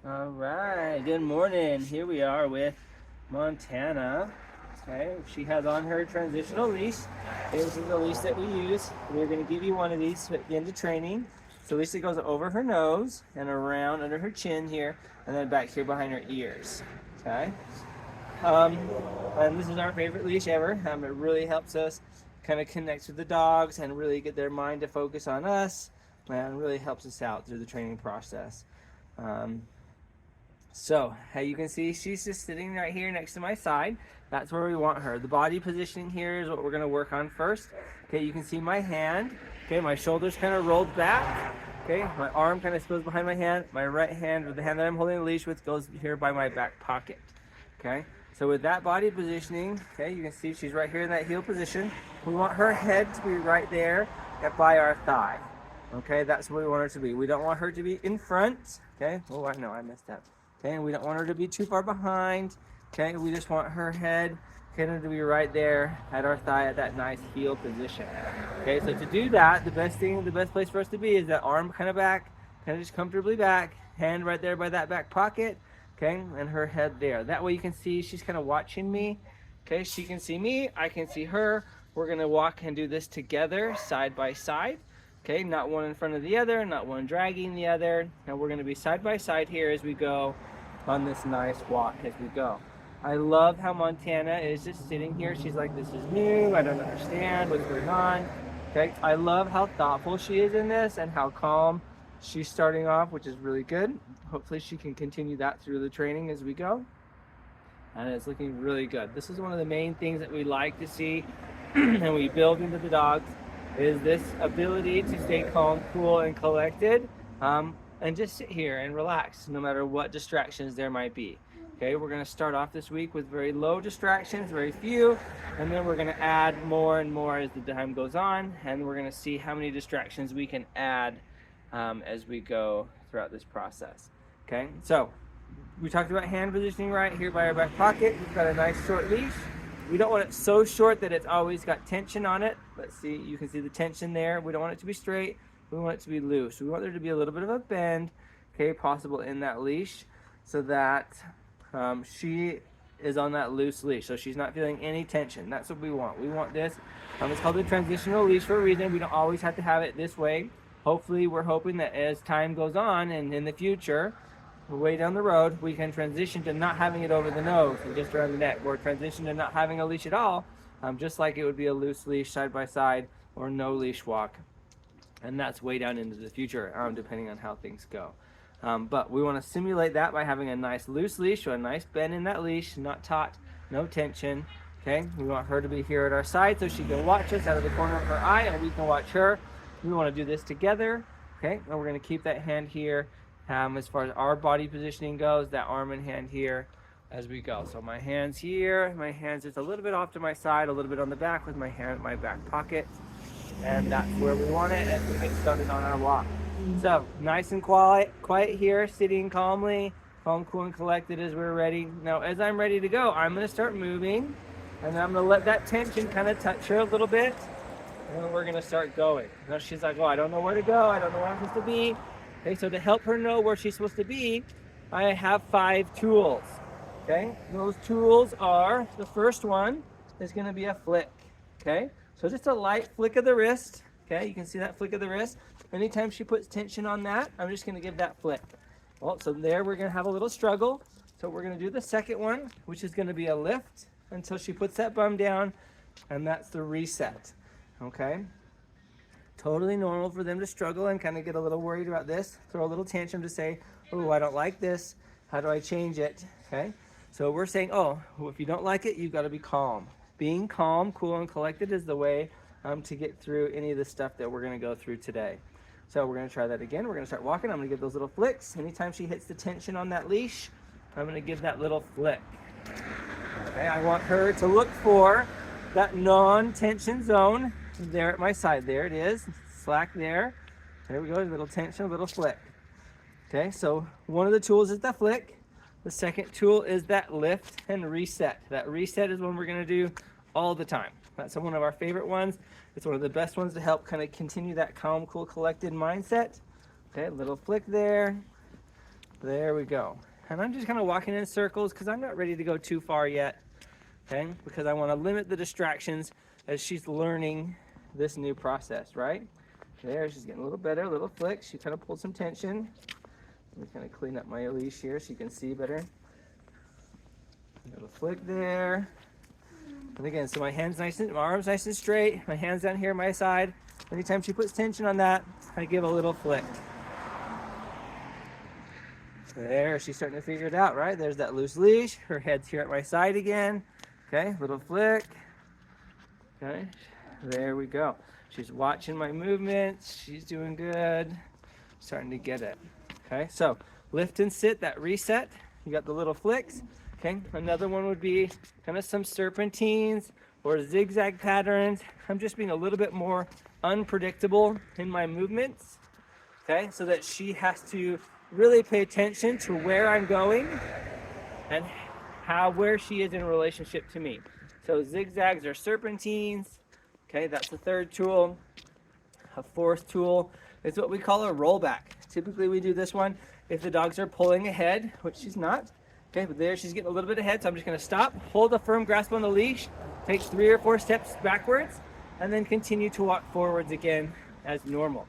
All right, good morning. Here we are with Montana. Okay, she has on her transitional leash. This is the leash that we use. We're going to give you one of these at the end of training. So, leash that goes over her nose and around under her chin here, and then back here behind her ears. Okay, um, and this is our favorite leash ever. It really helps us kind of connect with the dogs and really get their mind to focus on us, and really helps us out through the training process. Um, so, as you can see, she's just sitting right here next to my side. That's where we want her. The body positioning here is what we're gonna work on first. Okay, you can see my hand. Okay, my shoulders kind of rolled back. Okay, my arm kind of goes behind my hand. My right hand, or the hand that I'm holding the leash with, goes here by my back pocket. Okay, so with that body positioning, okay, you can see she's right here in that heel position. We want her head to be right there by our thigh. Okay, that's where we want her to be. We don't want her to be in front. Okay, oh, I know, I messed up. Okay, and we don't want her to be too far behind. Okay, we just want her head kind of to be right there at our thigh at that nice heel position. Okay, so to do that, the best place for us to be is that arm kind of back, kind of just comfortably back, hand right there by that back pocket. Okay, and her head there. That way you can see she's kind of watching me. Okay, she can see me, I can see her. We're gonna walk and do this together, side by side. Okay, not one in front of the other, not one dragging the other. And we're gonna be side by side here as we go on this nice walk as we go. I love how Montana is just sitting here. She's like, this is new, I don't understand what's going on. Okay, I love how thoughtful she is in this and how calm she's starting off, which is really good. Hopefully she can continue that through the training as we go. And it's looking really good. This is one of the main things that we like to see and we build into the dogs is this ability to stay calm, cool, and collected, and just sit here and relax no matter what distractions there might be. Okay, we're going to start off this week with very low distractions, very few, and then we're going to add more and more as the time goes on, and we're going to see how many distractions we can add as we go throughout this process. Okay, so we talked about hand positioning right here by our back pocket. We've got a nice short leash. We don't want it so short that it's always got tension on it. Let's see, you can see the tension there. We don't want it to be straight. We want it to be loose. We want there to be a little bit of a bend, okay, possible in that leash so that she is on that loose leash. So she's not feeling any tension. That's what we want. We want this. It's called a transitional leash for a reason. We don't always have to have it this way. Hopefully, we're hoping that as time goes on and in the future, way down the road, we can transition to not having it over the nose and just around the neck, or transition to not having a leash at all, just like it would be a loose leash side by side or no leash walk. And that's way down into the future, depending on how things go. But we want to simulate that by having a nice loose leash or a nice bend in that leash, not taut, no tension. Okay, we want her to be here at our side so she can watch us out of the corner of her eye and we can watch her. We want to do this together. Okay, and we're going to keep that hand here. As far as our body positioning goes, that arm and hand here as we go. So my hand's here, my hand's just a little bit off to my side, a little bit on the back with my hand in my back pocket. And that's where we want it as we get started on our walk. So nice and quiet here, sitting calmly, calm, cool, and collected as we're ready. Now, as I'm ready to go, I'm going to start moving, and I'm going to let that tension kind of touch her a little bit, and then we're going to start going. Now she's like, oh, I don't know where to go. I don't know where I'm supposed to be. Okay, so to help her know where she's supposed to be, I have 5 tools. Okay, those tools are, the first one is going to be a flick. Okay, so just a light flick of the wrist. Okay, you can see that flick of the wrist. Anytime she puts tension on that, I'm just going to give that flick. Well, so there we're going to have a little struggle. So we're going to do the second one, which is going to be a lift until she puts that bum down, and that's the reset. Okay, totally normal for them to struggle and kind of get a little worried about this, throw a little tantrum to say, oh, I don't like this. How do I change it? Okay, so we're saying, oh, well, if you don't like it, you've got to be calm. Being calm, cool, and collected is the way to get through any of the stuff that we're going to go through today. So we're going to try that again. We're going to start walking. I'm going to give those little flicks. Anytime she hits the tension on that leash, I'm going to give that little flick. Okay, I want her to look for that non-tension zone there at my side. There it is. Slack there. There we go. A little tension, a little flick. Okay, so one of the tools is the flick. The second tool is that lift and reset. That reset is one we're going to do all the time. That's one of our favorite ones. It's one of the best ones to help kind of continue that calm, cool, collected mindset. Okay, little flick there. There we go. And I'm just kind of walking in circles because I'm not ready to go too far yet, okay? Because I want to limit the distractions as she's learning this new process, right? There, she's getting a little better, a little flick. She kind of pulled some tension. Let me kind of clean up my leash here so you can see better. A little flick there. And again, so my arm's nice and straight. My hand's down here on my side. Anytime she puts tension on that, I give a little flick. There, she's starting to figure it out, right? There's that loose leash. Her head's here at my side again. Okay, little flick. Okay, there we go. She's watching my movements. She's doing good. Starting to get it. Okay, so lift and sit, that reset. You got the little flicks. Okay, another one would be kind of some serpentines or zigzag patterns. I'm just being a little bit more unpredictable in my movements. Okay, so that she has to really pay attention to where I'm going and where she is in relationship to me. So zigzags or serpentines. Okay, that's the third tool. A fourth tool is what we call a rollback. Typically we do this one if the dogs are pulling ahead, which she's not. Okay, but there she's getting a little bit ahead, so I'm just going to stop, hold a firm grasp on the leash, take 3 or 4 steps backwards, and then continue to walk forwards again as normal.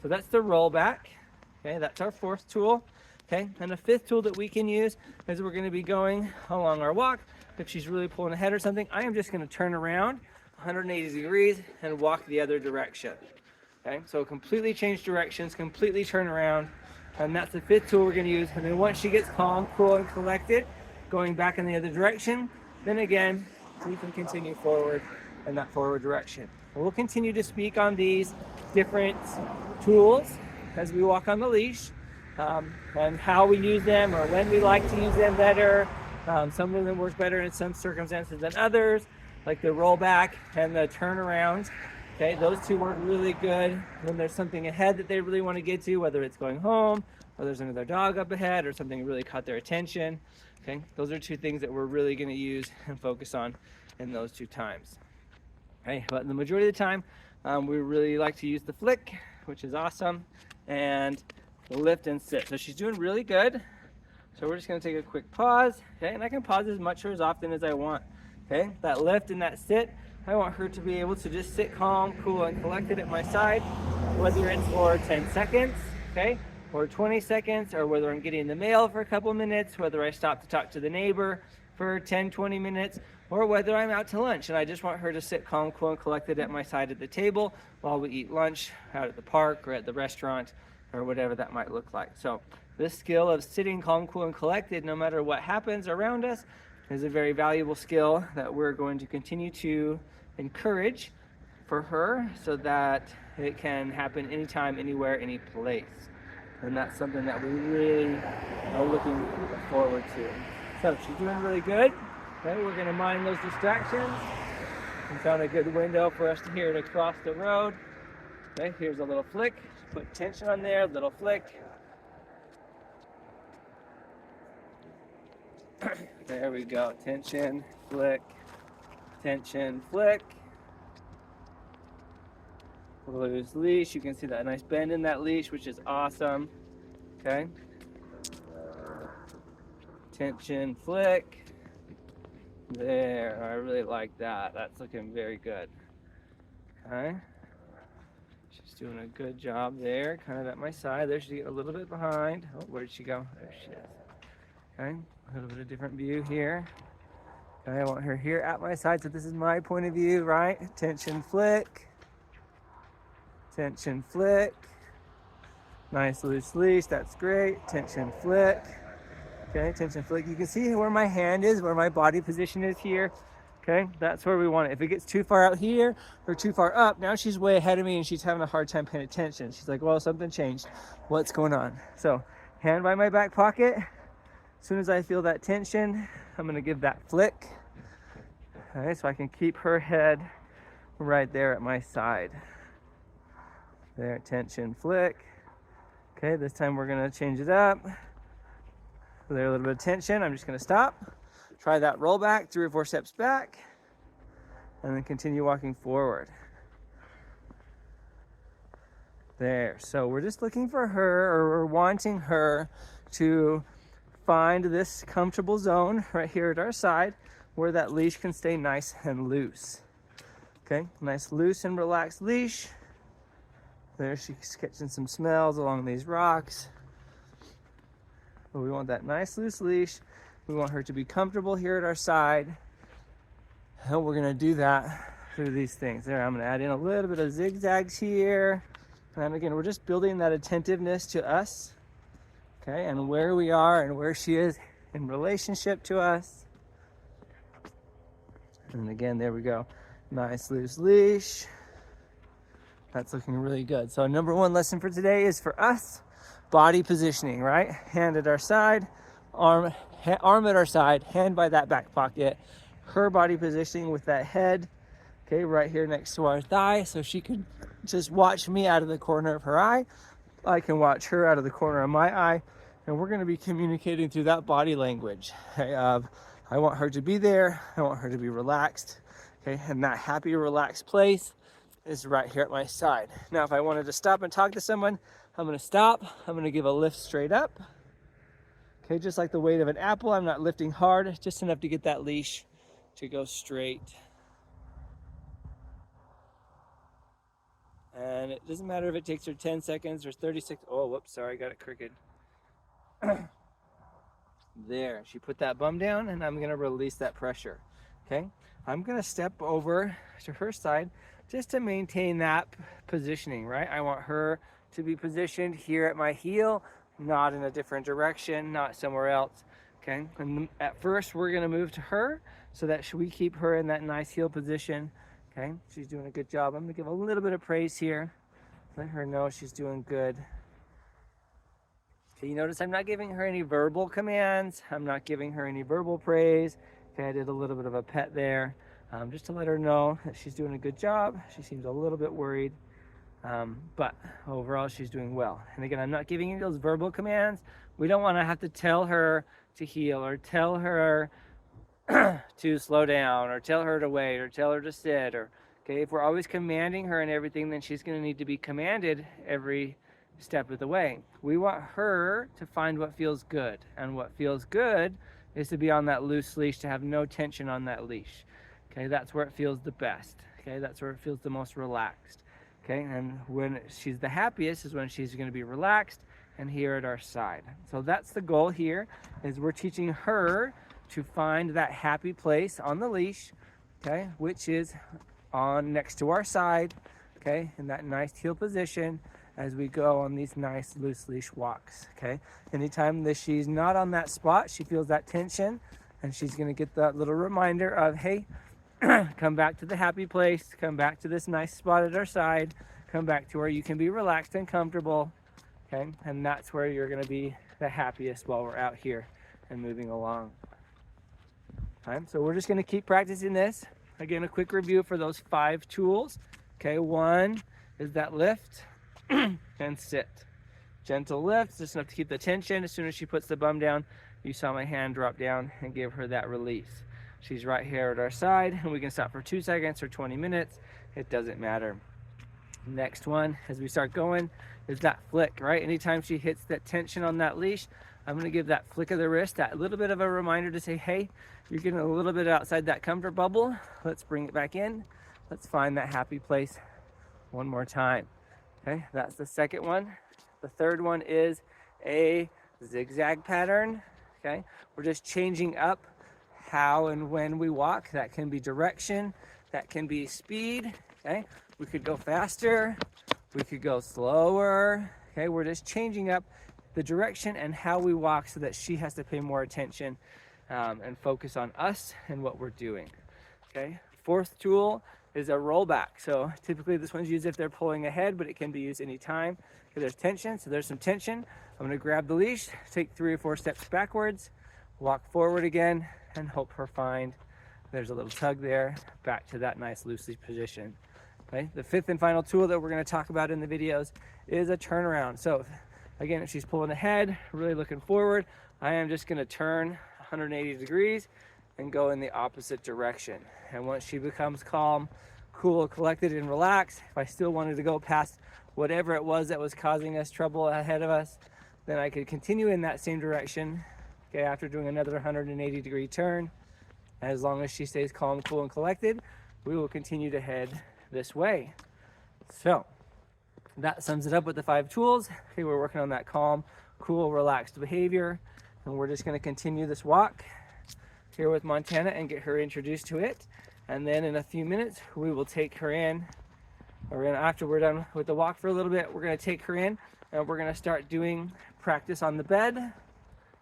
So that's the rollback. Okay, that's our fourth tool. Okay, and the fifth tool that we can use is we're going to be going along our walk. If she's really pulling ahead or something, I am just going to turn around 180 degrees and walk the other direction. Okay, so completely change directions, completely turn around, and that's the fifth tool we're going to use. And then once she gets calm, cool, and collected, going back in the other direction, then again, we can continue forward in that forward direction. We'll continue to speak on these different tools as we walk on the leash, and how we use them or when we like to use them better. Some of them work better in some circumstances than others, like the rollback and the turnaround. Okay, those two work really good when there's something ahead that they really want to get to, whether it's going home or there's another dog up ahead or something really caught their attention. Okay, those are two things that we're really going to use and focus on in those two times. Okay, but the majority of the time, we really like to use the flick, which is awesome, and the lift and sit. So she's doing really good. So we're just going to take a quick pause. Okay, and I can pause as much or as often as I want. Okay, that lift and that sit, I want her to be able to just sit calm, cool, and collected at my side, whether it's for 10 seconds, okay, or 20 seconds, or whether I'm getting the mail for a couple minutes, whether I stop to talk to the neighbor for 10, 20 minutes, or whether I'm out to lunch and I just want her to sit calm, cool, and collected at my side at the table while we eat lunch out at the park or at the restaurant or whatever that might look like. So this skill of sitting calm, cool, and collected no matter what happens around us is a very valuable skill that we're going to continue to encourage for her so that it can happen anytime, anywhere, any place. And that's something that we really are looking forward to. So she's doing really good. Okay, we're going to mind those distractions. We found a good window for us to hear it across the road. Okay, here's a little flick. Put tension on there, little flick. There we go. Tension, flick, tension, flick. Loose leash. You can see that nice bend in that leash, which is awesome. Okay. Tension, flick. There. I really like that. That's looking very good. Okay. She's doing a good job there, kind of at my side. There, she's getting a little bit behind. Oh, where did she go? There she is. Okay. A little bit of different view here. Okay, I want her here at my side, so this is my point of view, right? Tension, flick. Tension, flick. Nice loose leash, that's great. Tension, flick. Okay, tension, flick. You can see where my hand is, where my body position is here. Okay, that's where we want it. If it gets too far out here or too far up, now she's way ahead of me and she's having a hard time paying attention. She's like, well, something changed. What's going on? So, hand by my back pocket. As soon as I feel that tension, I'm gonna give that flick. Okay, so I can keep her head right there at my side. There, tension, flick. Okay, this time we're gonna change it up. There, a little bit of tension. I'm just gonna stop. Try that roll back, 3 or 4 steps back, and then continue walking forward. There, so we're just looking for her, or we're wanting her to find this comfortable zone right here at our side where that leash can stay nice and loose. Okay, nice loose and relaxed leash. There, she's catching some smells along these rocks. But we want that nice loose leash. We want her to be comfortable here at our side. And we're gonna do that through these things. There, I'm gonna add in a little bit of zigzags here. And again, we're just building that attentiveness to us, okay, and where we are and where she is in relationship to us. And again, there we go. Nice loose leash. That's looking really good. So number one lesson for today is for us, body positioning, right? Hand at our side, arm at our side, hand by that back pocket. Her body positioning with that head, okay, right here next to our thigh, so she can just watch me out of the corner of her eye. I can watch her out of the corner of my eye, and we're going to be communicating through that body language. Okay, I want her to be there. I want her to be relaxed. Okay, and that happy, relaxed place is right here at my side. Now, if I wanted to stop and talk to someone, I'm going to stop. I'm going to give a lift straight up. Okay, just like the weight of an apple, I'm not lifting hard, just enough to get that leash to go straight. And it doesn't matter if it takes her 10 seconds or 36. Oh, whoops, sorry, I got it crooked. There, she put that bum down, and I'm going to release that pressure. Okay, I'm going to step over to her side just to maintain that positioning, right? I want her to be positioned here at my heel, not in a different direction, not somewhere else. Okay, and at first we're going to move to her so that we keep her in that nice heel position. Okay, she's doing a good job. I'm going to give a little bit of praise here. Let her know she's doing good. Okay, you notice I'm not giving her any verbal commands. I'm not giving her any verbal praise. Okay, I did a little bit of a pet there, just to let her know that she's doing a good job. She seems a little bit worried, but overall she's doing well. And again, I'm not giving you those verbal commands. We don't want to have to tell her to heel or tell her to slow down or tell her to wait or tell her to sit. Or okay, if we're always commanding her and everything, then she's going to need to be commanded every step of the way. We want her to find what feels good, and what feels good is to be on that loose leash, to have no tension on that leash. Okay, that's where it feels the best. Okay, that's where it feels the most relaxed. Okay, and when she's the happiest is when she's going to be relaxed and here at our side. So that's the goal here, is we're teaching her to find that happy place on the leash, okay, which is on next to our side, okay, in that nice heel position as we go on these nice loose leash walks. Okay, anytime that she's not on that spot, she feels that tension, and she's going to get that little reminder of, hey, come back to the happy place, come back to this nice spot at our side, come back to where you can be relaxed and comfortable. Okay, and that's where you're going to be the happiest while we're out here and moving along. Okay, so we're just going to keep practicing this. Again, a quick review for those 5 tools. Okay, 1 is that lift and sit. Gentle lift, just enough to keep the tension. As soon as she puts the bum down, you saw my hand drop down and give her that release. She's right here at our side, and we can stop for 2 seconds or 20 minutes. It doesn't matter. Next one, as we start going, is that flick, right? Anytime she hits that tension on that leash, I'm going to give that flick of the wrist, that little bit of a reminder to say, hey, you're getting a little bit outside that comfort bubble. Let's bring it back in. Let's find that happy place one more time. Okay, that's the second one. The third one is a zigzag pattern. Okay, we're just changing up how and when we walk. That can be direction, that can be speed. Okay, we could go faster, we could go slower. Okay, we're just changing up the direction and how we walk so that she has to pay more attention and focus on us and what we're doing. Okay, fourth tool is a rollback. So typically this one's used if they're pulling ahead, but it can be used anytime. Okay, there's tension, so there's some tension. I'm going to grab the leash, take 3 or 4 steps backwards, walk forward again, and hope her find. There's a little tug there, back to that nice loosely position. Okay, the 5th and final tool that we're going to talk about in the videos is a turnaround. So again, if she's pulling ahead, really looking forward, I am just going to turn 180 degrees and go in the opposite direction. And once she becomes calm, cool, collected, and relaxed, if I still wanted to go past whatever it was that was causing us trouble ahead of us, then I could continue in that same direction, okay, after doing another 180-degree turn. As long as she stays calm, cool, and collected, we will continue to head this way. So that sums it up with the 5 tools. Okay, we're working on that calm, cool, relaxed behavior, and we're just going to continue this walk here with Montana and get her introduced to it. And then in a few minutes, we will take her in. After we're done with the walk for a little bit, we're going to take her in and we're going to start doing practice on the bed,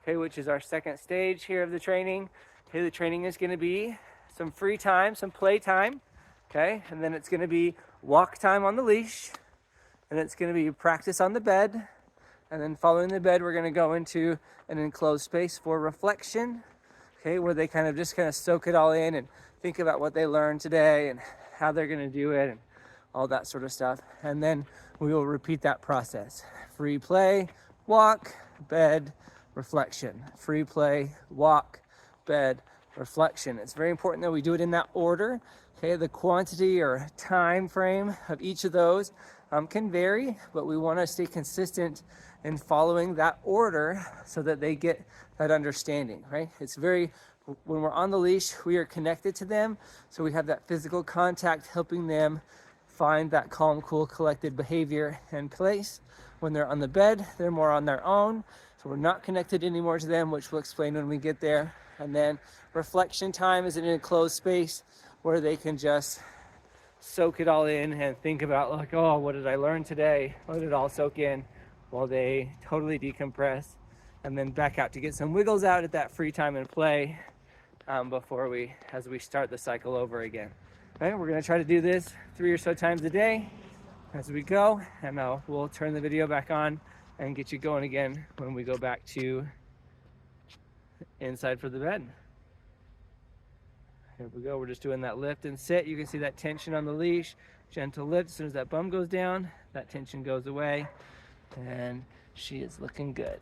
okay, which is our second stage here of the training. Okay, the training is going to be some free time, some play time, okay, and then it's going to be walk time on the leash, and it's going to be practice on the bed, and then following the bed, we're going to go into an enclosed space for reflection, okay, where they kind of soak it all in and think about what they learned today and how they're going to do it and all that sort of stuff. And then we will repeat that process. Free play, walk, bed, reflection. Free play, walk, bed, reflection. It's very important that we do it in that order. Okay, the quantity or time frame of each of those can vary, but we want to stay consistent in following that order so that they get that understanding, right? When we're on the leash, we are connected to them, so we have that physical contact helping them find that calm, cool, collected behavior and place. When they're on the bed, they're more on their own, so we're not connected anymore to them, which we'll explain when we get there. And then reflection time is in an enclosed space where they can just soak it all in and think about, like, oh, what did I learn today? Let it all soak in while they totally decompress, and then back out to get some wiggles out at that free time and play as we start the cycle over again. Okay, we're going to try to do this 3 or so times a day as we go, and we'll turn the video back on and get you going again when we go back to inside for the bed. Here we go. We're just doing that lift and sit. You can see that tension on the leash. Gentle lift. As soon as that bum goes down, that tension goes away, and she is looking good.